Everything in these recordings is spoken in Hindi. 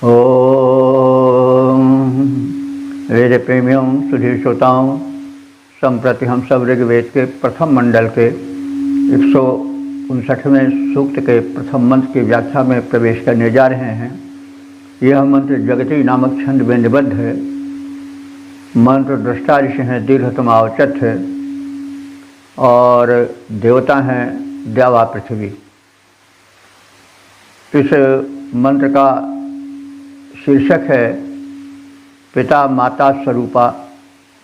ओम वेद प्रेमियों सुधीर श्रोताओं, संप्रति हम सब ऋग्वेद के प्रथम मंडल के 159वें सूक्त के प्रथम मंत्र की व्याख्या में प्रवेश करने जा रहे हैं। यह मंत्र जगती नामक छंद में निबद्ध है। मंत्र दृष्टा ऋषि हैं दीर्घतमावचत है और देवता हैं द्यावा पृथ्वी। इस मंत्र का शीर्षक है पिता माता स्वरूपा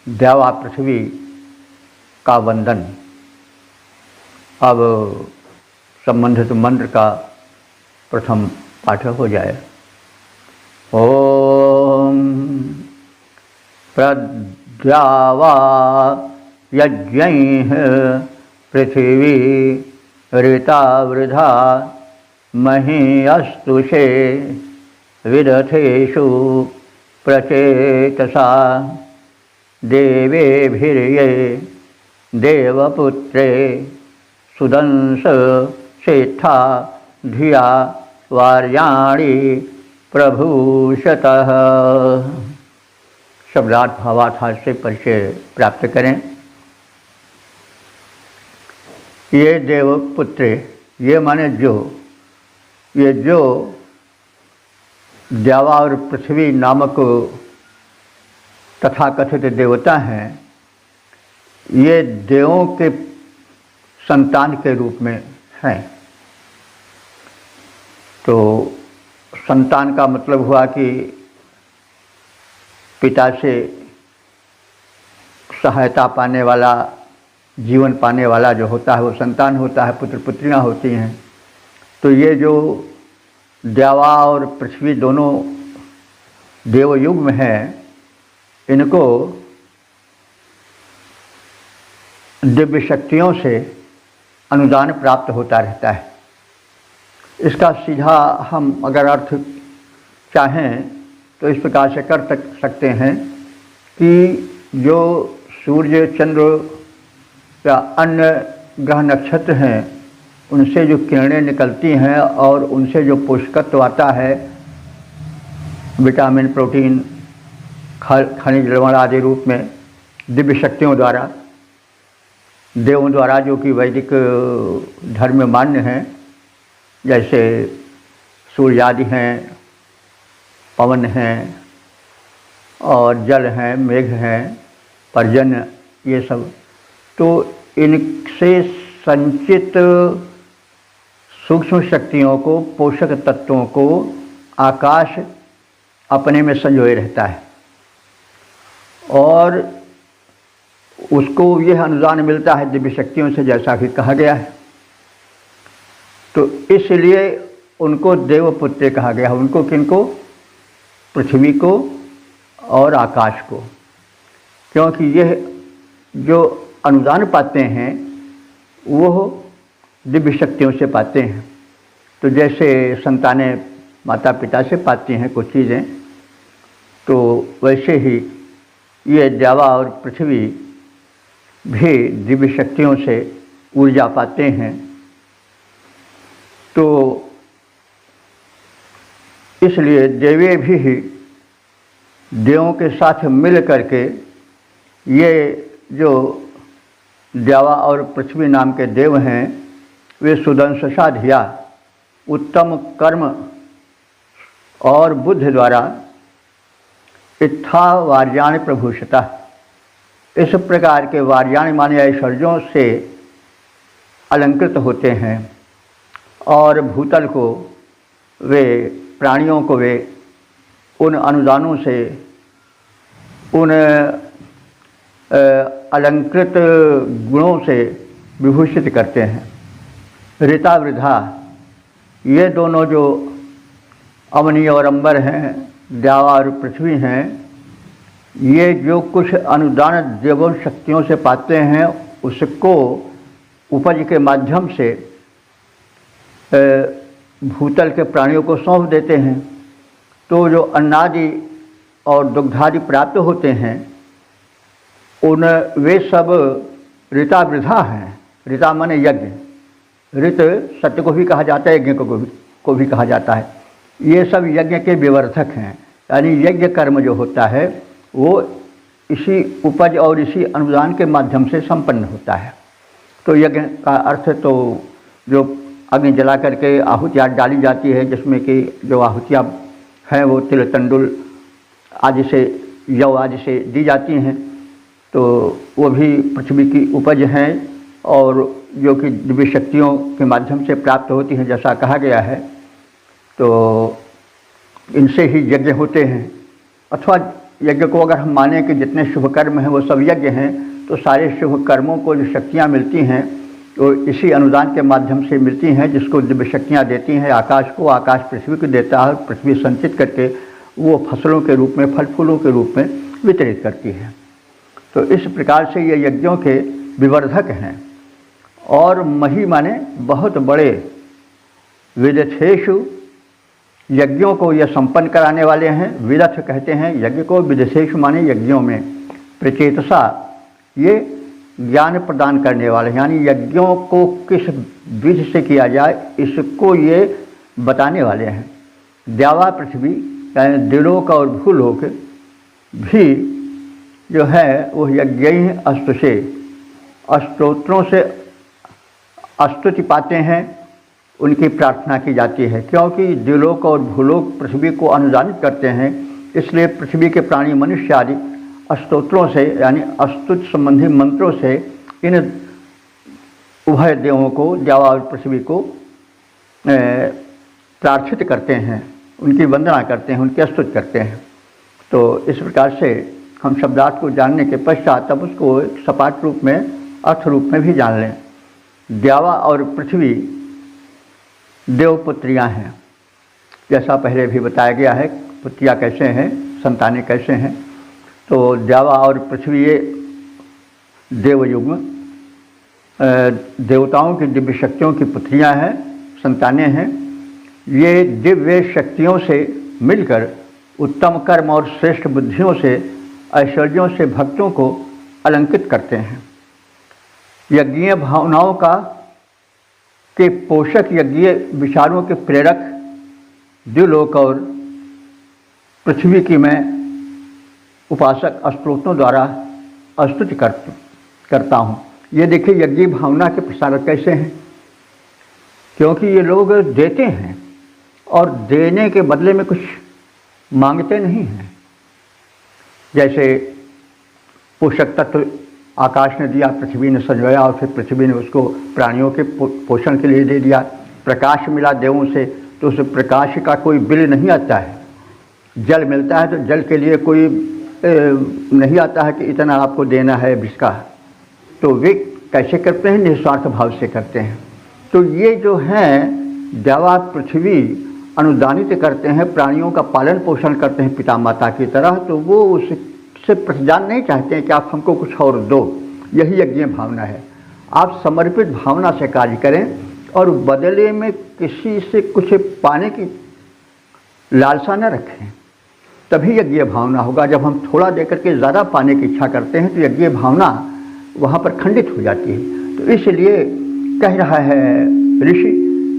द्यावा पृथ्वी का वंदन। अब संबंधित मंत्र का प्रथम पाठ हो जाए। ओम प्रद्यावा यज्ञैः पृथिवी ऋता वृधा मही अस्तुषे विदथेषु प्रचेतसा देवेभिर्ये देवपुत्रे सुदंस सेत्था धिया वार्याणि प्रभूषतः। शब्दार्थ भावार्थ से परिचय प्राप्त करें। ये देवपुत्र, ये माने जो, ये जो द्यावा और पृथ्वी नामक तथाकथित देवता हैं, ये देवों के संतान के रूप में हैं। तो संतान का मतलब हुआ कि पिता से सहायता पाने वाला, जीवन पाने वाला जो होता है वो संतान होता है, पुत्र पुत्रियां होती हैं। तो ये जो द्यावा और पृथ्वी दोनों देवयुग में हैं, इनको दिव्य शक्तियों से अनुदान प्राप्त होता रहता है। इसका सीधा हम अगर अर्थ चाहें तो इस प्रकार से कर सकते हैं कि जो सूर्य, चंद्र या अन्य ग्रह नक्षत्र हैं, उनसे जो किरणें निकलती हैं और उनसे जो पोषकत्व आता है, विटामिन, प्रोटीन, खनिज लवण आदि रूप में दिव्य शक्तियों द्वारा, देवों द्वारा, जो कि वैदिक धर्म में मान्य हैं, जैसे सूर्य आदि हैं, पवन हैं और जल हैं, मेघ हैं, पर्जन्य, ये सब। तो इनसे संचित सूक्ष्म शक्तियों को, पोषक तत्वों को आकाश अपने में संजोए रहता है और उसको यह अनुदान मिलता है दिव्य शक्तियों से, जैसा कि कहा गया है। तो इसलिए उनको देवपुत्र कहा गया है। उनको किनको? पृथ्वी को और आकाश को, क्योंकि यह जो अनुदान पाते हैं वो दिव्य शक्तियों से पाते हैं। तो जैसे संतानें माता पिता से पाती हैं कुछ चीज़ें, तो वैसे ही ये द्यावा और पृथ्वी भी दिव्य शक्तियों से ऊर्जा पाते हैं। तो इसलिए देवे भी देवों के साथ मिल करके ये जो द्यावा और पृथ्वी नाम के देव हैं, वे सुदंशा धिया, उत्तम कर्म और बुद्धि द्वारा इत्था वार्याणि प्रभूषता, इस प्रकार के वार्याणि माने ऐश्वर्यों से अलंकृत होते हैं और भूतल को, वे प्राणियों को, वे उन अनुदानों से, उन अलंकृत गुणों से विभूषित करते हैं। ऋता वृधा, ये दोनों जो अवनी और अंबर हैं, द्यावा और पृथ्वी हैं, ये जो कुछ अनुदान देवों शक्तियों से पाते हैं, उसको उपज के माध्यम से भूतल के प्राणियों को सौंप देते हैं। तो जो अन्नादि और दुग्धादि प्राप्त होते हैं, उन वे सब ऋता वृधा हैं। ऋता माने यज्ञ, ऋत सत्य को भी कहा जाता है, यज्ञ को भी कहा जाता है। ये सब यज्ञ के विवर्धक हैं। यानी यज्ञ कर्म जो होता है वो इसी उपज और इसी अनुदान के माध्यम से संपन्न होता है। तो यज्ञ का अर्थ तो जो अग्नि जला करके आहुतियाँ डाली जाती है, जिसमें कि जो आहुतियाँ हैं वो तिल तंडुल आदि से, यव आदि से दी जाती हैं, तो वो भी पृथ्वी की उपज हैं और जो कि दिव्य शक्तियों के माध्यम से प्राप्त होती हैं, जैसा कहा गया है। तो इनसे ही यज्ञ होते हैं। अथवा यज्ञ को अगर हम माने कि जितने शुभ कर्म हैं वो सब यज्ञ हैं, तो सारे शुभ कर्मों को जो शक्तियाँ मिलती हैं तो इसी अनुदान के माध्यम से मिलती हैं, जिसको दिव्य शक्तियाँ देती हैं। आकाश को, आकाश पृथ्वी को देता है, पृथ्वी संचित करके वो फसलों के रूप में, फल फूलों के रूप में वितरित करती है। तो इस प्रकार से ये यज्ञों के विवर्धक हैं। और मही माने बहुत बड़े, विदथेषु यज्ञों को यह संपन्न कराने वाले हैं। विदथ कहते हैं यज्ञ को, विदथेषु माने यज्ञों में, प्रचेतसा ये ज्ञान प्रदान करने वाले, यानी यज्ञों को किस विधि से किया जाए इसको ये बताने वाले हैं। द्यावा पृथ्वी यानी दिलोक और भूलोक भी जो है वो यज्ञ अस्तु से, स्तोत्रों से स्तुति पाते हैं, उनकी प्रार्थना की जाती है। क्योंकि दिलोक और भूलोक पृथ्वी को अनुदानित करते हैं, इसलिए पृथ्वी के प्राणी मनुष्य आदि स्तोत्रों से यानी स्तुति संबंधी मंत्रों से इन उभय देवों को, द्यावा और पृथ्वी को प्रार्थित करते हैं, उनकी वंदना करते हैं, उनकी स्तुति करते हैं। तो इस प्रकार से हम शब्दार्थ को जानने के पश्चात तब उसको एक सपाट रूप में, अर्थ रूप में भी जान लें। द्यावा और पृथ्वी देवपुत्रियाँ हैं, जैसा पहले भी बताया गया है। पुत्रियाँ कैसे हैं, संतानें कैसे हैं। तो द्यावा और पृथ्वी ये देवयुग देवताओं की दिव्य शक्तियों की पुत्रियाँ हैं, संतानें हैं। ये दिव्य शक्तियों से मिलकर उत्तम कर्म और श्रेष्ठ बुद्धियों से, ऐश्वर्यों से भक्तों को अलंकृत करते हैं। यज्ञीय भावनाओं का के पोषक, यज्ञीय विचारों के प्रेरक द्युलोक और पृथ्वी की मैं उपासक स्तोत्रों द्वारा स्तुति करता हूँ। ये देखिए यज्ञीय भावना के प्रसारक कैसे हैं, क्योंकि ये लोग देते हैं और देने के बदले में कुछ मांगते नहीं हैं। जैसे पोषक तत्व आकाश ने दिया, पृथ्वी ने संजोया और फिर पृथ्वी ने उसको प्राणियों के पोषण के लिए दे दिया। प्रकाश मिला देवों से, तो उस प्रकाश का कोई बिल नहीं आता है। जल मिलता है तो जल के लिए कोई नहीं आता है कि इतना आपको देना है इसका। तो वे कैसे करते हैं, निस्वार्थ भाव से करते हैं। तो ये जो हैं द्यावा पृथ्वी अनुदानित करते हैं, प्राणियों का पालन पोषण करते हैं पिता माता की तरह। तो वो उससे प्रतिदान नहीं चाहते हैं कि आप हमको कुछ और दो। यही यज्ञ भावना है। आप समर्पित भावना से कार्य करें और बदले में किसी से कुछ पाने की लालसा न रखें, तभी यज्ञ भावना होगा। जब हम थोड़ा देकर के ज़्यादा पाने की इच्छा करते हैं तो यज्ञ भावना वहाँ पर खंडित हो जाती है। तो इसलिए कह रहा है ऋषि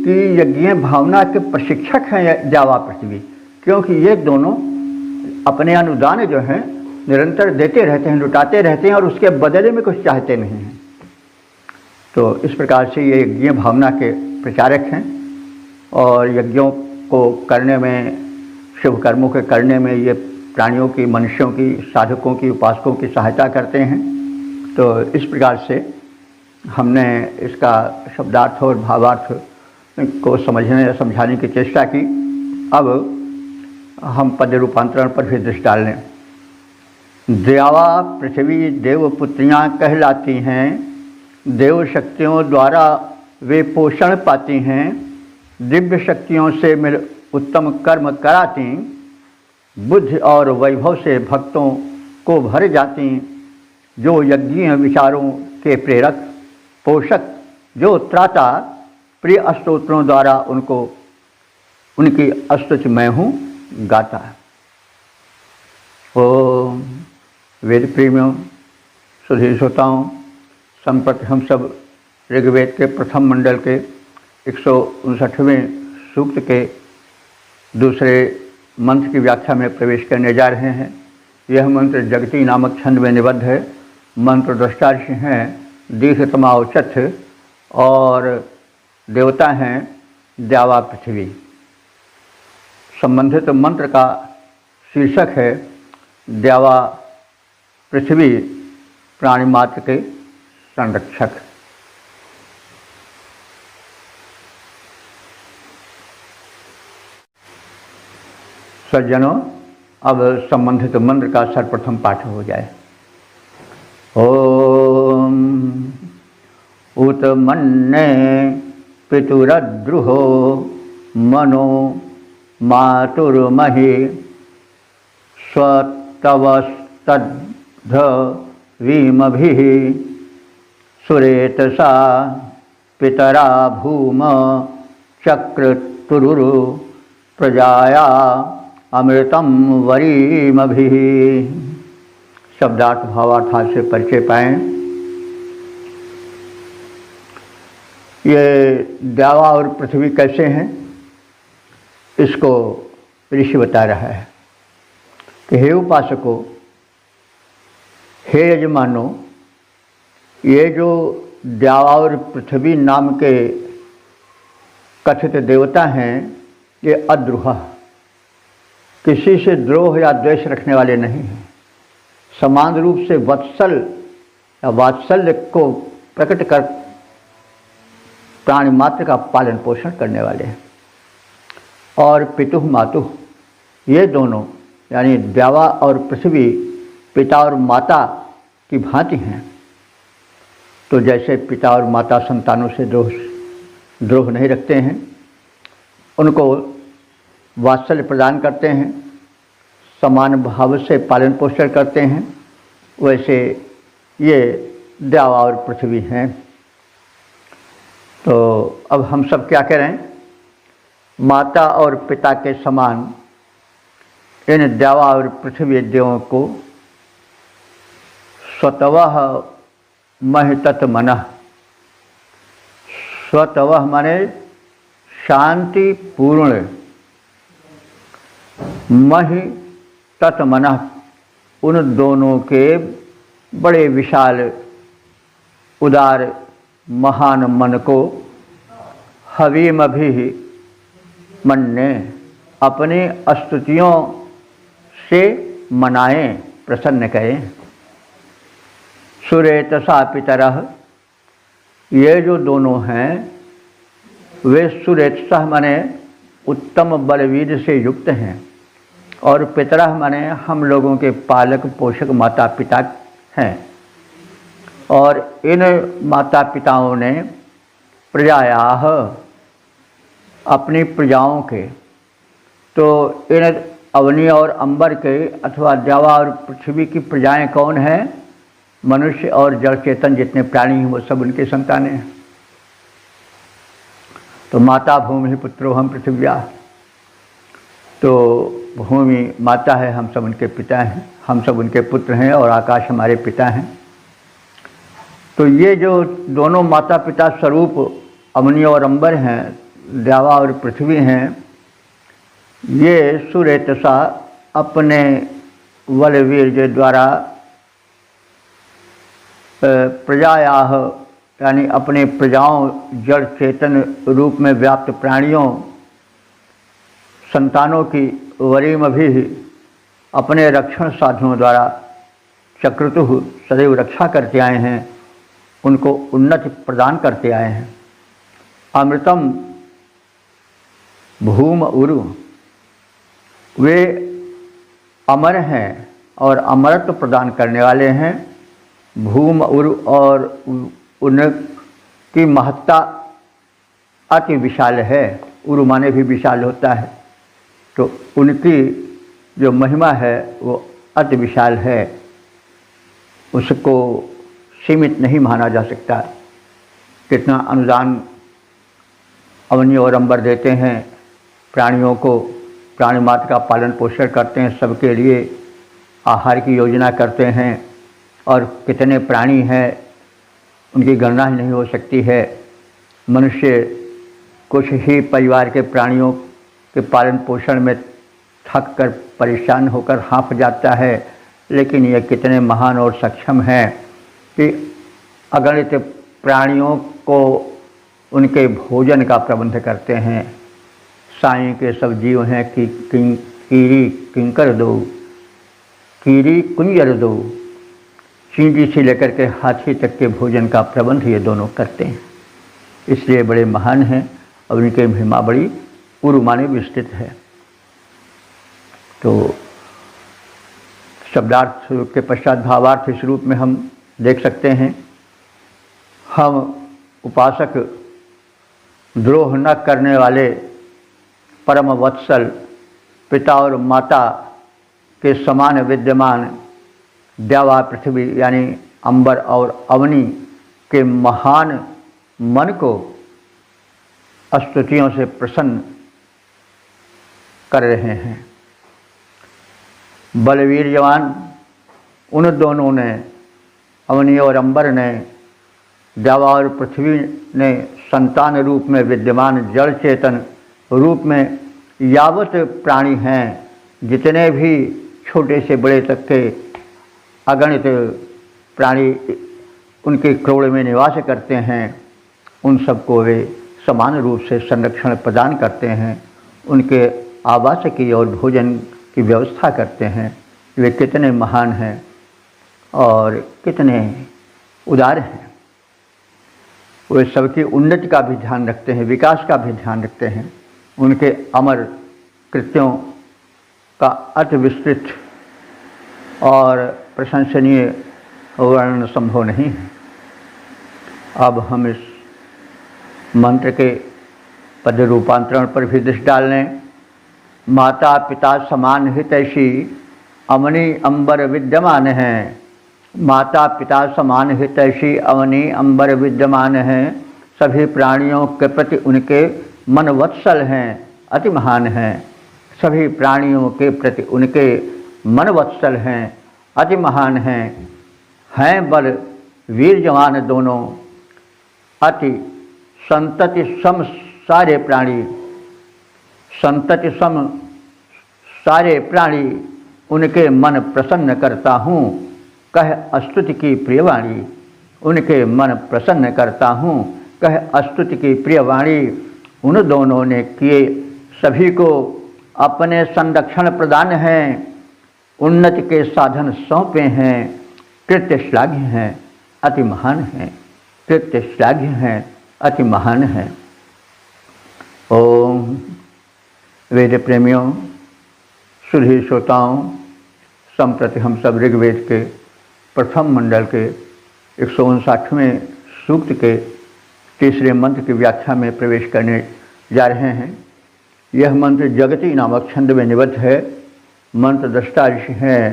कि यज्ञ भावना के प्रशिक्षक हैं द्यावा पृथ्वी, क्योंकि ये दोनों अपने अनुदान जो हैं निरंतर देते रहते हैं, लुटाते रहते हैं और उसके बदले में कुछ चाहते नहीं हैं। तो इस प्रकार से ये यज्ञ भावना के प्रचारक हैं और यज्ञों को करने में, शुभ कर्मों के करने में ये प्राणियों की, मनुष्यों की, साधकों की, उपासकों की सहायता करते हैं। तो इस प्रकार से हमने इसका शब्दार्थ और भावार्थ को समझने या समझाने की चेष्टा की। अब हम पद रूपांतरण पर भी दृष्टि डाल लें। द्यावा पृथ्वी देवपुत्रियाँ कहलाती हैं, देव शक्तियों द्वारा वे पोषण पाती हैं, दिव्य शक्तियों से मिल उत्तम कर्म कराती, बुद्धि और वैभव से भक्तों को भर जाती, जो यज्ञीय विचारों के प्रेरक पोषक, जो त्राता प्रिय स्तोत्रों द्वारा उनको उनकी स्तुति मैं हूँ गाता। ओम वेद प्रेमियों, सुधीर श्रोताओं, संप्रति हम सब ऋग्वेद के प्रथम मंडल के 159वें सूक्त के दूसरे मंत्र की व्याख्या में प्रवेश करने जा रहे हैं। यह मंत्र जगती नामक छंद में निबद्ध है। मंत्र दृष्टा ऋषि हैं दीर्घतमा औचथ और देवता हैं द्यावा पृथ्वी। संबंधित मंत्र का शीर्षक है द्यावा पृथ्वी प्राणी मात्र के संरक्षक। सज्जनों, अब संबंधित मंत्र का सर्वप्रथम पाठ हो जाए। ओम उत मन्ने पितुरद्रुहो मनो मातुर्महि स्वतवस्तद्ध वीमभिः सुरेतसा पितरा भूम चक्रतुरुरु प्रजाया अमृतम वरीमभिः। शब्दार्थ भावार्थ से परिचय पाएं। ये द्यावा और पृथ्वी कैसे हैं, इसको ऋषि बता रहा है कि हे उपासकों, हे यजमानों, ये जो द्यावा और पृथ्वी नाम के कथित देवता हैं, ये अद्रोह, किसी से द्रोह या द्वेष रखने वाले नहीं हैं। समान रूप से वत्सल या वात्सल्य को प्रकट कर प्राणी मात्र का पालन पोषण करने वाले हैं। और पितुः मातुः, ये दोनों यानी द्यावा और पृथ्वी पिता और माता की भांति हैं। तो जैसे पिता और माता संतानों से द्रोह नहीं रखते हैं, उनको वात्सल्य प्रदान करते हैं, समान भाव से पालन पोषण करते हैं, वैसे ये द्यावा और पृथ्वी हैं। तो अब हम सब क्या करें, माता और पिता के समान इन द्यावा और पृथ्वी देवों को स्वतवः महितत मनः, स्वतवः माने शांति पूर्ण, महि तत् मनः उन दोनों के बड़े विशाल उदार महान मन को हवीमभिः मन्ने अपनी स्तुतियों से मनाएं, प्रसन्न करें। सुरेतसा पितरः, ये जो दोनों हैं वे सुरेतसा माने उत्तम बलवीर से युक्त हैं, और पितरः माने हम लोगों के पालक पोषक माता पिता हैं। और इन माता पिताओं ने प्रजायाः अपनी प्रजाओं के, तो इन अवनी और अंबर के अथवा द्यावा और पृथ्वी की प्रजाएं कौन हैं? मनुष्य और जड़ चेतन जितने प्राणी हैं वो सब उनके संतानें हैं। तो माता भूमि पुत्रो हम पृथिव्या, तो भूमि माता है, हम सब उनके पिता हैं, हम सब उनके पुत्र हैं, और आकाश हमारे पिता हैं। तो ये जो दोनों माता पिता स्वरूप अवनी और अंबर हैं, द्यावा और पृथ्वी हैं, ये सुरेतसा अपने बलवीर्य द्वारा प्रजायाः यानी अपने प्रजाओं जड़ चेतन रूप में व्याप्त प्राणियों संतानों की वरीमभिः अपने रक्षण साधनों द्वारा चक्रतुः सदैव रक्षा करते आए हैं, उनको उन्नति प्रदान करते आए हैं। अमृतम भूम उरु, वे अमर हैं और अमरत्व प्रदान करने वाले हैं। भूम उरु, और उनकी महत्ता अति विशाल है। उरु माने भी विशाल होता है, तो उनकी जो महिमा है वो अति विशाल है, उसको सीमित नहीं माना जा सकता। कितना अनुदान अवनी और अंबर देते हैं प्राणियों को, प्राणी मात्र का पालन पोषण करते हैं, सबके लिए आहार की योजना करते हैं, और कितने प्राणी हैं उनकी गणना ही नहीं हो सकती है। मनुष्य कुछ ही परिवार के प्राणियों कि पालन पोषण में थक कर परेशान होकर हाँफ जाता है, लेकिन ये कितने महान और सक्षम हैं कि अगणित प्राणियों को उनके भोजन का प्रबंध करते हैं। साईं के सब जीव हैं कि कीरी किंकर दो, कीरी कुंजर दो, चींटी से लेकर के हाथी तक के भोजन का प्रबंध ये दोनों करते हैं, इसलिए बड़े महान हैं और उनकी महिमा बड़ी पूर्व माने विस्तृत है। तो शब्दार्थ के पश्चात भावार्थ इस रूप में हम देख सकते हैं। हम उपासक द्रोह न करने वाले परम वत्सल पिता और माता के समान विद्यमान द्यावा पृथ्वी यानी अंबर और अवनी के महान मन को स्तुतियों से प्रसन्न कर रहे हैं। बलवीर जवान उन दोनों ने, अवनी और अंबर ने, द्यावा और पृथ्वी ने संतान रूप में विद्यमान जड़ चेतन रूप में यावत प्राणी हैं, जितने भी छोटे से बड़े तक के अगणित प्राणी उनके क्रोड़ में निवास करते हैं, उन सबको वे समान रूप से संरक्षण प्रदान करते हैं, उनके आवास की और भोजन की व्यवस्था करते हैं। वे कितने महान हैं और कितने उदार हैं। वे सबकी उन्नति का भी ध्यान रखते हैं, विकास का भी ध्यान रखते हैं। उनके अमर कृत्यों का अति विस्तृत और प्रशंसनीय वर्णन संभव नहीं है। अब हम इस मंत्र के पद रूपांतरण पर भी दृष्टि डाल लें। माता पिता समान हितैषी अवनी अंबर विद्यमान हैं। माता पिता समान हितैषी अवनी अंबर विद्यमान हैं। सभी प्राणियों के प्रति उनके मन वत्सल हैं, अति महान हैं। सभी प्राणियों के प्रति उनके मन वत्सल हैं, अति महान हैं बल वीर जवान दोनों, अति संतति सम सारे प्राणी, संतति सम सारे प्राणी उनके मन प्रसन्न करता हूँ, कह स्तुति की प्रियवाणी। उनके मन प्रसन्न करता हूँ, कह स्तुति की प्रियवाणी। उन दोनों ने किए सभी को अपने संरक्षण प्रदान हैं, उन्नति के साधन सौंपे हैं, कृत्य श्लाघ्य हैं, अति महान हैं, कृत्य श्लाघ्य हैं, अति महान हैं। ओम वेद प्रेमियों, सुधी श्रोताओं, संप्रति हम सब ऋग्वेद के प्रथम मंडल के 159वें सूक्त के तीसरे मंत्र की व्याख्या में प्रवेश करने जा रहे हैं। यह मंत्र जगती नामक छंद में निबद्ध है। मंत्र दृष्टा ऋषि हैं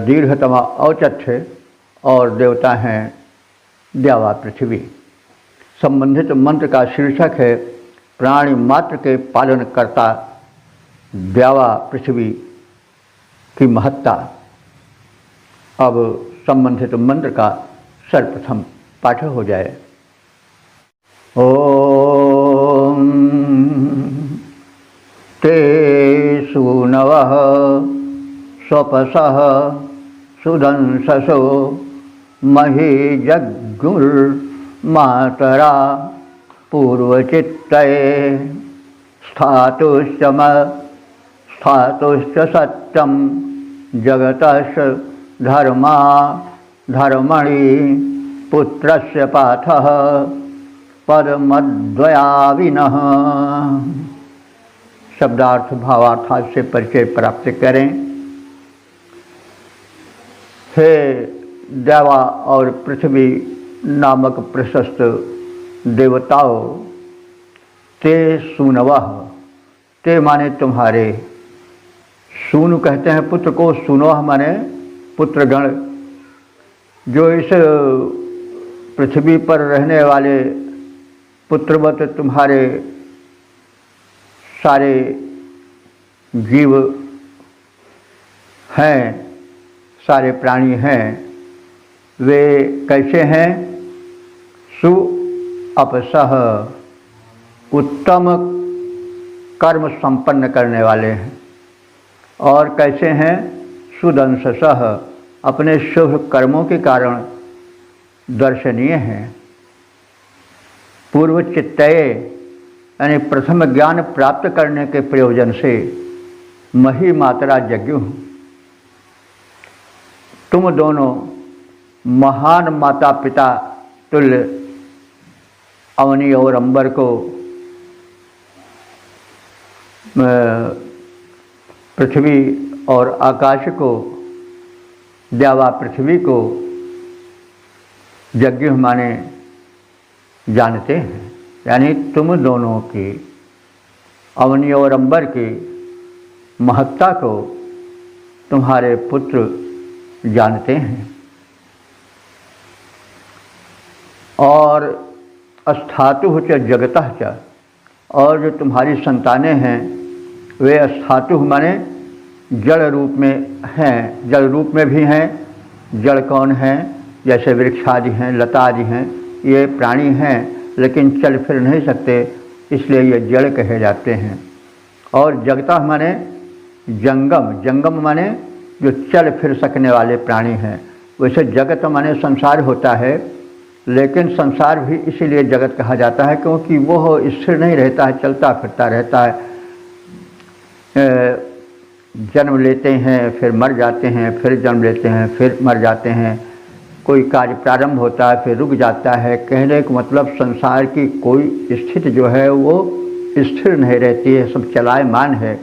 दीर्घतमा औचथ्य और देवता हैं द्यावा पृथ्वी। संबंधित मंत्र का शीर्षक है प्राणी मात्र के पालन करता द्यावा पृथ्वी की महत्ता। अब संबंधित मंत्र का सर्वप्रथम पाठ हो जाए। ओम ते सूनवः स्वपसः सुदंससो मही जग्गुर्मातरा पूर्वचित्तये स्थातुश्च सत्यं जगतश्च धर्मा धर्मणि पुत्रस्य पाठः पदमद्वयाविनः। शब्दार्थ भावार्थ से परिचय प्राप्त करें। हे द्यावा और पृथ्वी नामक प्रशस्त देवताओं, ते सूनवः, ते माने तुम्हारे, सूनु कहते हैं पुत्र को, सूनवः माने पुत्रगण, जो इस पृथ्वी पर रहने वाले पुत्रवत तुम्हारे सारे जीव हैं, सारे प्राणी हैं। वे कैसे हैं? सु अपसह, उत्तम कर्म संपन्न करने वाले हैं। और कैसे हैं? सुदंशसः, अपने शुभ कर्मों के कारण दर्शनीय हैं। पूर्व चित्तये यानी प्रथम ज्ञान प्राप्त करने के प्रयोजन से मही मात्रा जज्ञु, तुम दोनों महान माता पिता तुल्य अवनी और अंबर को, पृथ्वी और आकाश को, द्यावा पृथ्वी को यज्ञ माने जानते हैं। यानी तुम दोनों की, अवनी और अंबर की महत्ता को तुम्हारे पुत्र जानते हैं। और अस्थातु च जगतः च, और जो तुम्हारी संतानें हैं वे अस्थातु माने जड़ रूप में हैं। जड़ रूप में भी हैं। जड़ कौन हैं? जैसे वृक्ष आदि हैं, लता आदि हैं, ये प्राणी हैं लेकिन चल फिर नहीं सकते, इसलिए ये जड़ कहे जाते हैं। और जगता माने जंगम, जंगम माने जो चल फिर सकने वाले प्राणी हैं। वैसे जगत माने संसार होता है, लेकिन संसार भी इसीलिए जगत कहा जाता है क्योंकि वो स्थिर नहीं रहता है, चलता फिरता रहता है। जन्म लेते हैं, फिर मर जाते हैं, फिर जन्म लेते हैं, फिर मर जाते हैं। कोई कार्य प्रारंभ होता है, फिर रुक जाता है। कहने का मतलब संसार की कोई स्थिति जो है वो स्थिर नहीं रहती है, सब चलायमान है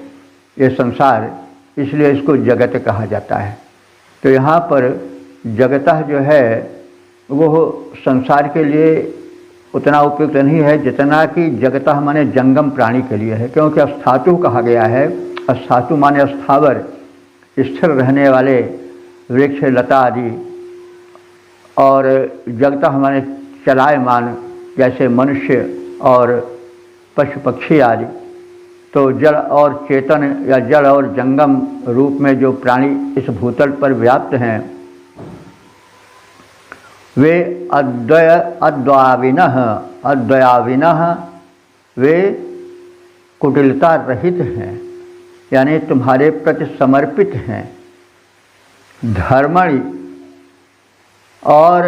ये संसार, इसलिए इसको जगत कहा जाता है। तो यहाँ पर जगतः जो है वो संसार के लिए उतना उपयुक्त नहीं है जितना कि जगतः माने जंगम प्राणी के लिए है, क्योंकि अस्थातु कहा गया है। अस्थातु माने अस्थावर, स्थिर रहने वाले वृक्ष लता आदि, और जगतः माने चलायमान जैसे मनुष्य और पशु पक्षी आदि। तो जड़ और चेतन या जड़ और जंगम रूप में जो प्राणी इस भूतल पर व्याप्त हैं वे अद्वयाविनः, अद्वयाविनः वे कुटिलता रहित हैं, यानी तुम्हारे प्रति समर्पित हैं। धर्मणि, और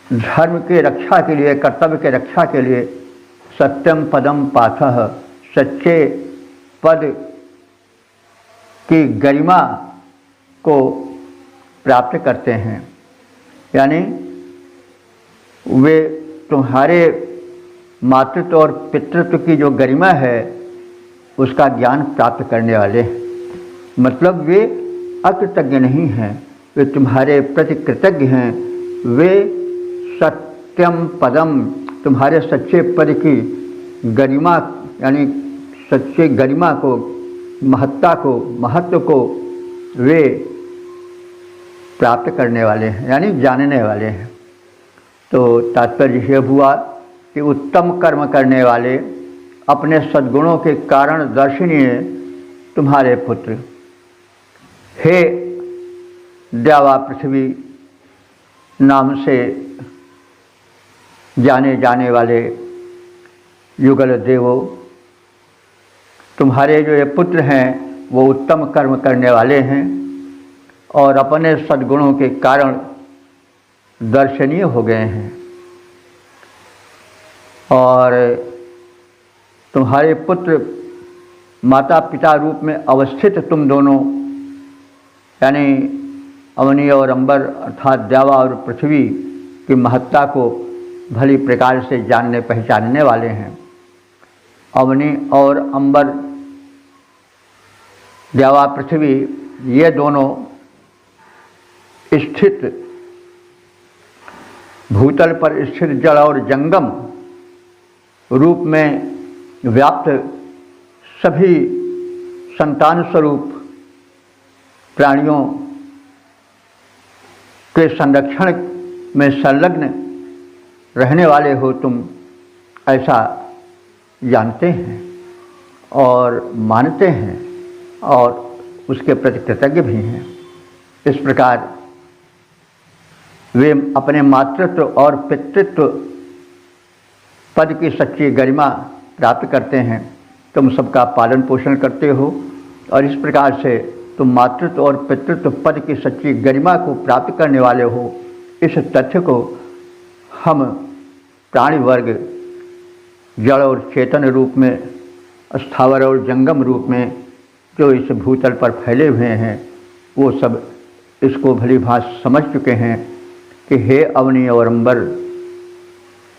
धर्म के रक्षा के लिए, कर्तव्य के रक्षा के लिए सत्यम पदम पाथः, सच्चे पद की गरिमा को प्राप्त करते हैं। यानी वे तुम्हारे मातृत्व और पितृत्व की जो गरिमा है उसका ज्ञान प्राप्त करने वाले हैं। मतलब वे अकृतज्ञ नहीं हैं, वे तुम्हारे प्रति कृतज्ञ हैं। वे सत्यम पदम, तुम्हारे सच्चे पद की गरिमा यानी सच्चे गरिमा को, महत्ता को, महत्व को वे प्राप्त करने वाले हैं, यानी जानने वाले हैं। तो तात्पर्य यह हुआ कि उत्तम कर्म करने वाले, अपने सद्गुणों के कारण दर्शनीय तुम्हारे पुत्र, हे द्यावा पृथ्वी नाम से जाने जाने वाले युगल देवो, तुम्हारे जो ये पुत्र हैं वो उत्तम कर्म करने वाले हैं और अपने सद्गुणों के कारण दर्शनीय हो गए हैं। और तुम्हारे पुत्र माता पिता रूप में अवस्थित तुम दोनों, यानी अवनी और अंबर अर्थात द्यावा और पृथ्वी की महत्ता को भली प्रकार से जानने पहचानने वाले हैं। अवनी और अंबर, द्यावा पृथ्वी, ये दोनों स्थित भूतल पर स्थित जड़ और जंगम रूप में व्याप्त सभी संतान स्वरूप प्राणियों के संरक्षण में संलग्न रहने वाले हो तुम, ऐसा जानते हैं और मानते हैं और उसके प्रति कृतज्ञ भी हैं। इस प्रकार वे अपने मातृत्व और पितृत्व पद की सच्ची गरिमा प्राप्त करते हैं तुम सबका पालन पोषण करते हो और इस प्रकार से तुम मातृत्व और पितृत्व पद की सच्ची गरिमा को प्राप्त करने वाले हो। इस तथ्य को हम प्राणी वर्ग जड़ और चेतन रूप में, स्थावर और जंगम रूप में जो इस भूतल पर फैले हुए हैं, वो सब इसको भली भांति समझ चुके हैं कि हे अवनी और अंबर,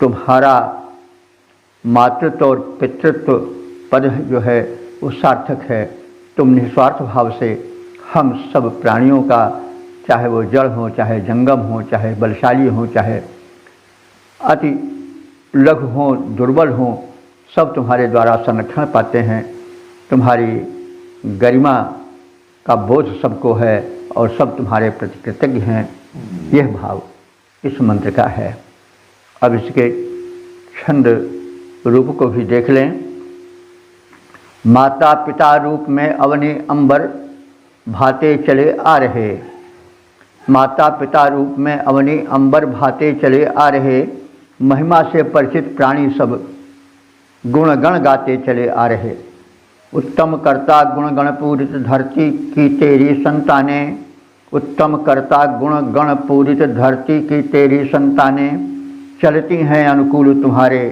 तुम्हारा मातृत्व और पितृत्व पद जो है वो सार्थक है। तुम निस्वार्थ भाव से हम सब प्राणियों का, चाहे वो जड़ हो, चाहे जंगम हो, चाहे बलशाली हो, चाहे अति लघु हो, दुर्बल हो, सब तुम्हारे द्वारा संरक्षण पाते हैं। तुम्हारी गरिमा का बोध सबको है और सब तुम्हारे प्रति कृतज्ञ हैं। यह भाव इस मंत्र का है। अब इसके छंद रूप को भी देख लें। माता पिता रूप में अवनी अंबर भाते चले आ रहे। माता पिता रूप में अवनी अंबर भाते चले आ रहे, महिमा से परिचित प्राणी सब गुण गण गाते चले आ रहे। उत्तम कर्ता गुण गण पूरित धरती की तेरी संताने, उत्तम कर्ता गुण गण पूरित धरती की तेरी संताने, चलती हैं अनुकूल तुम्हारे,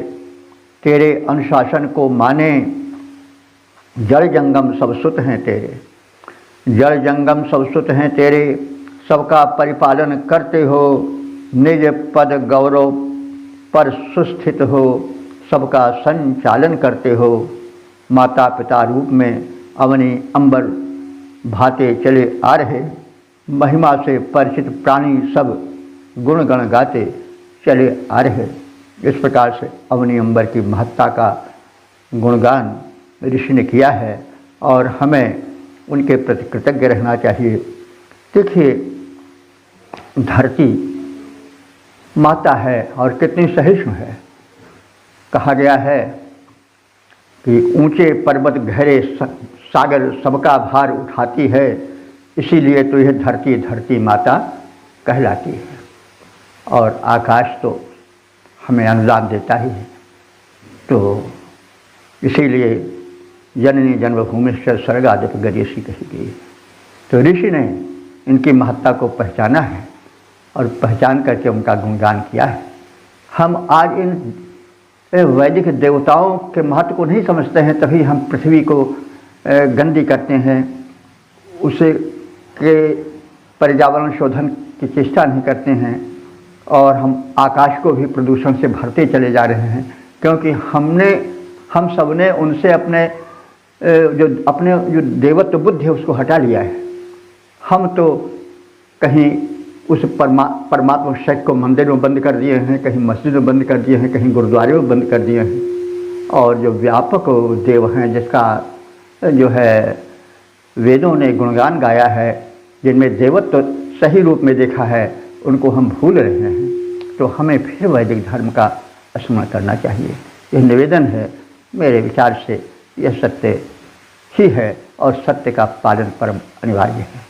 तेरे अनुशासन को माने। जड़ जंगम सब सुत हैं तेरे, जड़ जंगम सब सुत हैं तेरे, सबका परिपालन करते हो। निज पद गौरव पर सुस्थित हो, सबका संचालन करते हो। माता पिता रूप में अवनी अंबर भाते चले आ रहे, महिमा से परिचित प्राणी सब गुण गण गाते चले आ रहे। इस प्रकार से अवनी अंबर की महत्ता का गुणगान ऋषि ने किया है और हमें उनके प्रति कृतज्ञ रहना चाहिए। देखिए, धरती माता है और कितनी सहिष्णु है। कहा गया है कि ऊंचे पर्वत गहरे सागर सबका भार उठाती है, इसीलिए तो यह धरती धरती माता कहलाती है। और आकाश तो हमें अनुदान देता ही है, तो इसीलिए जननी जन्मभूमि से स्वर्गाधिप गरीयसी कही गई। तो ऋषि ने इनकी महत्ता को पहचाना है और पहचान करके उनका गुणगान किया है। हम आज इन वैदिक देवताओं के महत्व को नहीं समझते हैं, तभी हम पृथ्वी को गंदी करते हैं, उसे के पर्यावरण शोधन की चेष्टा नहीं करते हैं और हम आकाश को भी प्रदूषण से भरते चले जा रहे हैं, क्योंकि हम सब ने उनसे अपने जो देवत्व बुद्धि है उसको हटा लिया है। हम तो कहीं उस परमात्मा शक्ति को मंदिर में बंद कर दिए हैं, कहीं मस्जिद में बंद कर दिए हैं, कहीं गुरुद्वारे में बंद कर दिए हैं। और जो व्यापक देव हैं, जिसका जो है वेदों ने गुणगान गाया है, जिनमें देवत्व सही रूप में देखा है, उनको हम भूल रहे हैं। तो हमें फिर वैदिक धर्म का स्मरण करना चाहिए। यह निवेदन है मेरे विचार से। यह सत्य ही है और सत्य का पालन परम अनिवार्य है।